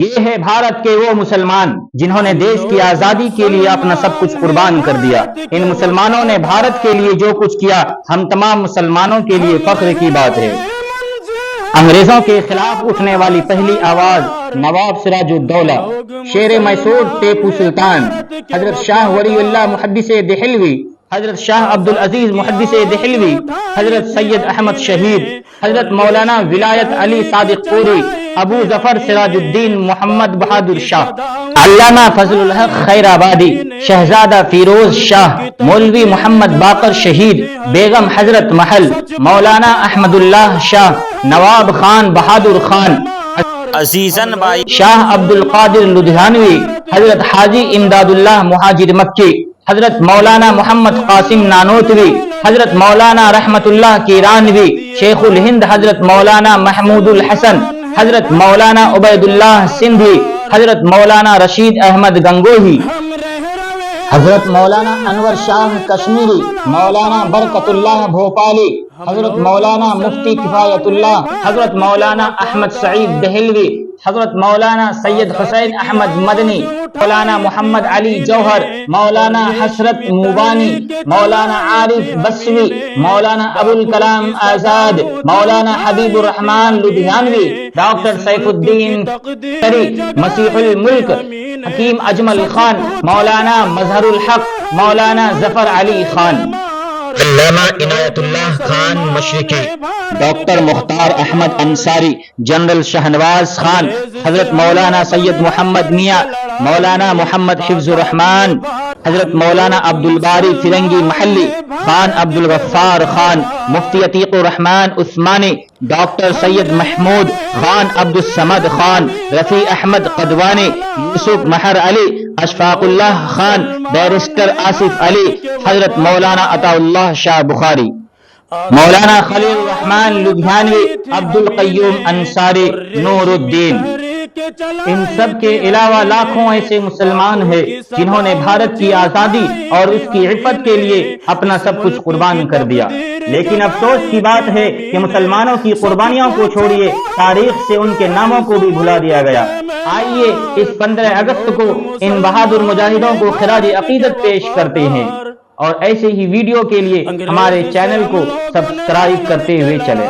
یہ ہے بھارت کے وہ مسلمان جنہوں نے دیش کی آزادی کے لیے اپنا سب کچھ قربان کر دیا۔ ان مسلمانوں نے بھارت کے لیے جو کچھ کیا ہم تمام مسلمانوں کے لیے فخر کی بات ہے۔ انگریزوں کے خلاف اٹھنے والی پہلی آواز نواب سراج الدولہ، شیر میسور ٹیپو سلطان، حضرت شاہ ولی اللہ محدث دہلوی، حضرت شاہ عبدالعزیز محدث دہلوی، حضرت سید احمد شہید، حضرت مولانا ولایت علی صادق پوری، ابو ظفر سراج الدین محمد بہادر شاہ، علامہ فضل الحق خیر آبادی، شہزادہ فیروز شاہ، مولوی محمد باقر شہید، بیگم حضرت محل، مولانا احمد اللہ شاہ، نواب خان بہادر خان، عزیزن بھائی شاہ عبد القادر لدھیانوی، حضرت حاجی امداد اللہ مہاجر مکی، حضرت مولانا محمد قاسم نانوتوی، حضرت مولانا رحمت اللہ کیرانوی، شیخ الہند حضرت مولانا محمود الحسن، حضرت مولانا عبید اللہ سندھی، حضرت مولانا رشید احمد گنگوہی، حضرت مولانا انور شاہ کشمیری، مولانا برکت اللہ بھوپالی، حضرت مولانا مفتی کفایت اللہ، حضرت مولانا احمد سعید دہلوی، حضرت مولانا سید حسین احمد مدنی، مولانا محمد علی جوہر، مولانا حسرت موبانی، مولانا عارف بسوی، مولانا ابوالکلام آزاد، مولانا حبیب الرحمن لدھیانوی، ڈاکٹر سیف الدین تری، مسیح الملک حکیم اجمل خان، مولانا مظہر الحق، مولانا ظفر علی خان، علامہ عنایت اللہ خان مشرقی، ڈاکٹر مختار احمد انصاری، جنرل شہنواز خان، حضرت مولانا سید محمد میاں، مولانا محمد حفظ الرحمان، حضرت مولانا عبد الباری فرنگی محلی، خان عبد الغفار خان، مفتی عتیق الرحمان عثمانی، ڈاکٹر سید محمود خان عبد الصمد خان، رفیع احمد قدوانی، یوسف مہر علی، اشفاق اللہ خان، بیرسٹر آصف علی، حضرت مولانا عطا اللہ شاہ بخاری، مولانا خلیل الرحمن لدھیانوی، عبد القیوم انصاری، نور الدین۔ ان سب کے علاوہ لاکھوں ایسے مسلمان ہیں جنہوں نے بھارت کی آزادی اور اس کی عفت کے لیے اپنا سب کچھ قربان کر دیا، لیکن افسوس کی بات ہے کہ مسلمانوں کی قربانیوں کو چھوڑیے تاریخ سے ان کے ناموں کو بھی بھلا دیا گیا۔ آئیے اس 15 اگست کو ان بہادر مجاہدوں کو خراج عقیدت پیش کرتے ہیں، اور ایسے ہی ویڈیو کے لیے ہمارے چینل کو سبسکرائب کرتے ہوئے چلیں۔